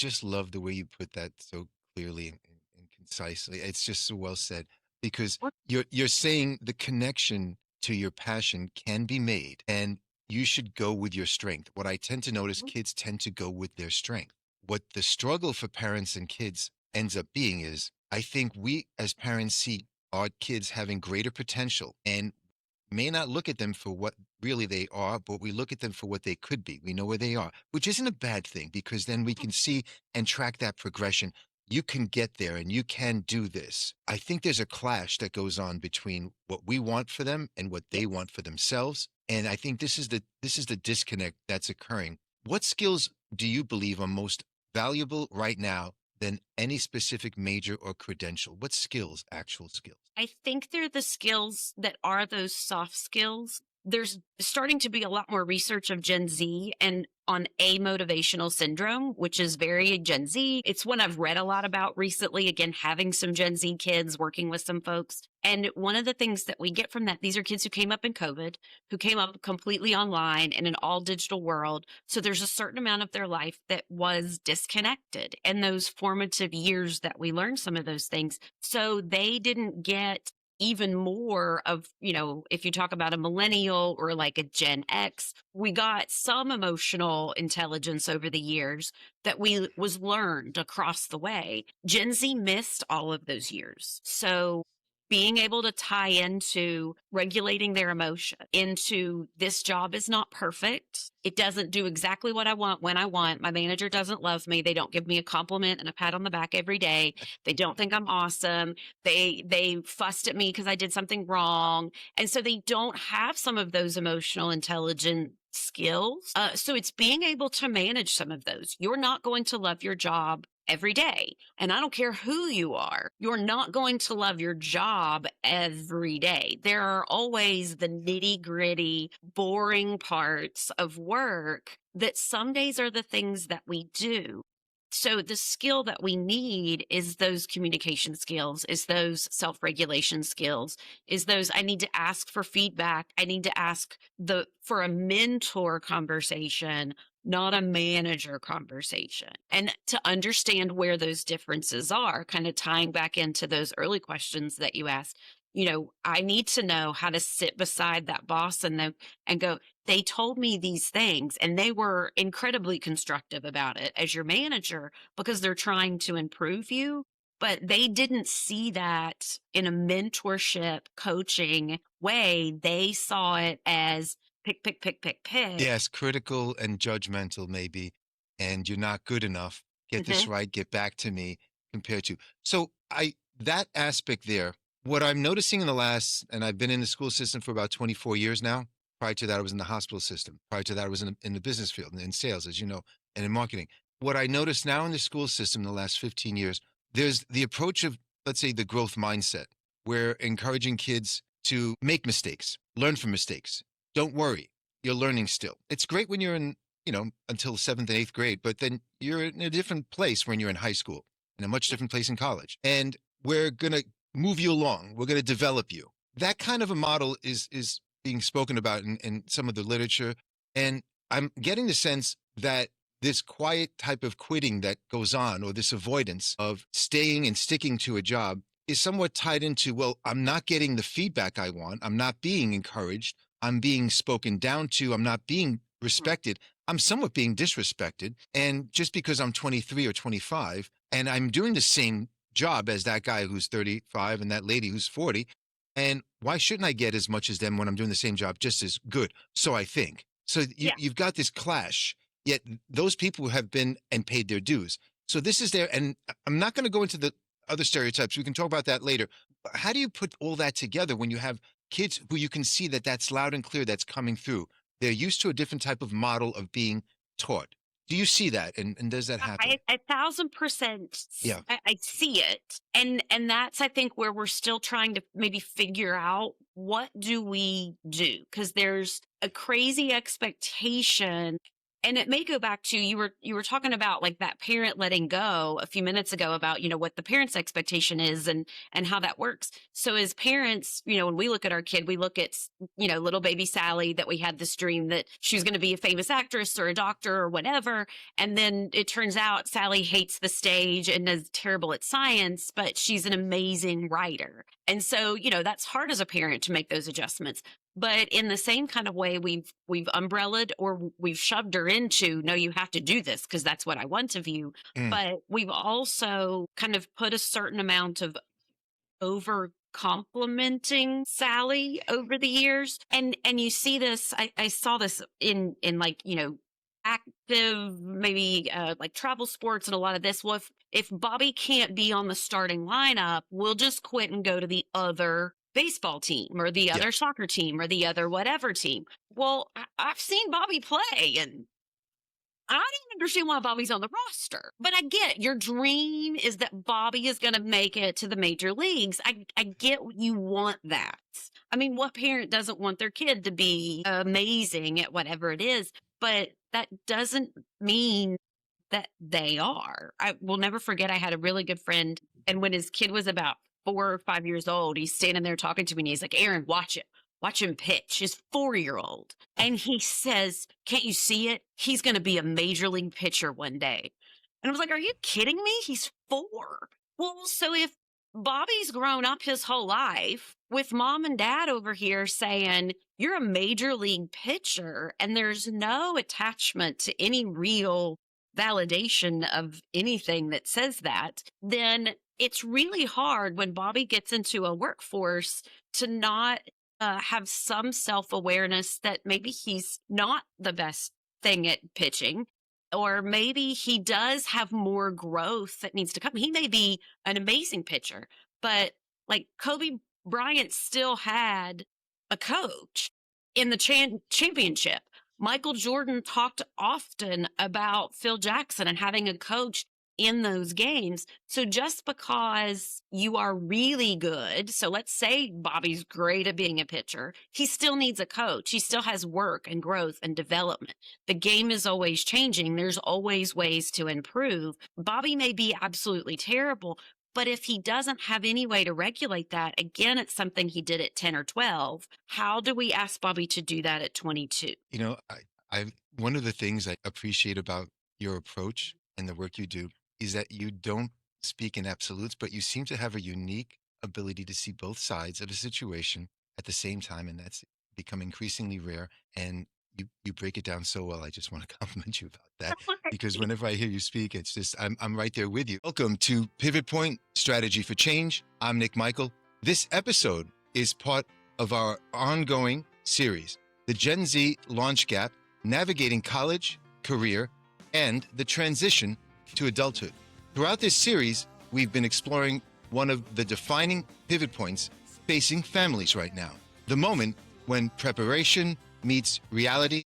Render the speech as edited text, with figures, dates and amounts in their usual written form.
just love the way you put that so clearly and concisely. It's just so well said because What? you're saying the connection to your passion can be made and you should go with your strength. What I tend to notice, kids tend to go with their strength. What the struggle for parents and kids ends up being is I think we as parents see our kids having greater potential and may not look at them for what really they are, but we look at them for what they could be. We know where they are, which isn't a bad thing because then we can see and track that progression. You can get there and you can do this. I think there's a clash that goes on between what we want for them and what Yeah. they want for themselves. And I think this is the disconnect that's occurring. What skills do you believe are most valuable right now than any specific major or credential? What skills, actual skills? I think they're the skills that are those soft skills. There's starting to be a lot more research of Gen Z and on amotivational syndrome, which is very Gen Z. It's one I've read a lot about recently, again, having some Gen Z kids, working with some folks. And one of the things that we get from that, these are kids who came up in COVID, who came up completely online in an all digital world. So there's a certain amount of their life that was disconnected and those formative years that we learned some of those things. So they didn't get even more of, if you talk about a millennial or like a Gen X, we got some emotional intelligence over the years that we was learned across the way. Gen Z missed all of those years. So being able to tie into regulating their emotion into this job is not perfect. It doesn't do exactly what I want when I want. My manager doesn't love me. They don't give me a compliment and a pat on the back every day. They don't think I'm awesome. They fussed at me because I did something wrong. And so they don't have some of those emotional intelligence skills. So it's being able to manage some of those. You're not going to love your job every day. And I don't care who you are, you're not going to love your job every day. There are always the nitty gritty, boring parts of work that some days are the things that we do. So the skill that we need is those communication skills, is those self-regulation skills, is those I need to ask for feedback. I need to ask for a mentor conversation, not a manager conversation. And to understand where those differences are, kind of tying back into those early questions that you asked, I need to know how to sit beside that boss and go, they told me these things and they were incredibly constructive about it as your manager because they're trying to improve you. But they didn't see that in a mentorship coaching way. They saw it as pick, pick, pick, pick, pick. Yes, critical and judgmental maybe, and you're not good enough. Get this Mhm. right, get back to me compared to. So I that aspect there, what I'm noticing in the last, and I've been in the school system for about 24 years now. Prior to that, I was in the hospital system. Prior to that, I was in the business field, in sales, as you know, and in marketing. What I notice now in the school system in the last 15 years, there's the approach of, let's say, the growth mindset. We're encouraging kids to make mistakes, learn from mistakes. Don't worry, you're learning still. It's great when you're in, until seventh and eighth grade, but then you're in a different place when you're in high school, in a much different place in college. And we're going to move you along. We're going to develop you. That kind of a model is being spoken about in some of the literature. And I'm getting the sense that this quiet type of quitting that goes on, or this avoidance of staying and sticking to a job, is somewhat tied into, well, I'm not getting the feedback I want. I'm not being encouraged. I'm being spoken down to. I'm not being respected. I'm somewhat being disrespected. And just because I'm 23 or 25 and I'm doing the same job as that guy who's 35 and that lady who's 40, and why shouldn't I get as much as them when I'm doing the same job just as good? So I think. So Yeah. you've got this clash, yet those people have been and paid their dues. So this is there. And I'm not going to go into the other stereotypes. We can talk about that later. How do you put all that together when you have kids who you can see that that's loud and clear, that's coming through? They're used to a different type of model of being taught. Do you see that? And does that happen? I 1,000% Yeah. I see it. And that's I think where we're still trying to maybe figure out what do we do? Because there's a crazy expectation And it may go back to you were talking about like that parent letting go a few minutes ago about, what the parent's expectation is and how that works. So as parents, when we look at our kid, we look at, little baby Sally, that we had this dream that she was going to be a famous actress or a doctor or whatever. And then it turns out Sally hates the stage and is terrible at science, but she's an amazing writer. And so, that's hard as a parent to make those adjustments. But in the same kind of way, we've umbrellaed or we've shoved her into, no, you have to do this because that's what I want of you. Mm, But we've also kind of put a certain amount of over complimenting Sally over the years. And you see this, I saw this in like, active, maybe like travel sports and a lot of this. Well, if Bobby can't be on the starting lineup, we'll just quit and go to the other baseball team or the yeah. other soccer team or the other whatever team. Well, I've seen Bobby play and I don't understand why Bobby's on the roster. But I get your dream is that Bobby is going to make it to the major leagues. I get you want that. I mean, what parent doesn't want their kid to be amazing at whatever it is? But that doesn't mean that they are. I will never forget, I had a really good friend, and when his kid was about 4 or 5 years old, he's standing there talking to me, and he's like, Erin, watch it. Watch him pitch, his 4-year-old. And he says, can't you see it? He's going to be a major league pitcher one day. And I was like, are you kidding me? He's 4. Well, so if Bobby's grown up his whole life with mom and dad over here saying, you're a major league pitcher, and there's no attachment to any real validation of anything that says that, then it's really hard when Bobby gets into a workforce to not have some self awareness that maybe he's not the best thing at pitching, or maybe he does have more growth that needs to come. He may be an amazing pitcher, but like Kobe Bryant still had a coach in the championship. Michael Jordan talked often about Phil Jackson and having a coach in those games. So just because you are really good, so let's say Bobby's great at being a pitcher, he still needs a coach. He still has work and growth and development. The game is always changing. There's always ways to improve. Bobby may be absolutely terrible, but if he doesn't have any way to regulate that, again, it's something he did at 10 or 12. How do we ask Bobby to do that at 22? I one of the things I appreciate about your approach and the work you do is that you don't speak in absolutes, but you seem to have a unique ability to see both sides of a situation at the same time, and that's become increasingly rare. And you break it down so well. I just want to compliment you about that because whenever I hear you speak, it's just I'm right there with you. Welcome to Pivot Point Strategy for Change. I'm Nik Michael. This episode is part of our ongoing series, the Gen Z Launch Gap: Navigating College, Career, and the Transition to Adulthood. Throughout this series, we've been exploring one of the defining pivot points facing families right now, the moment when preparation meets reality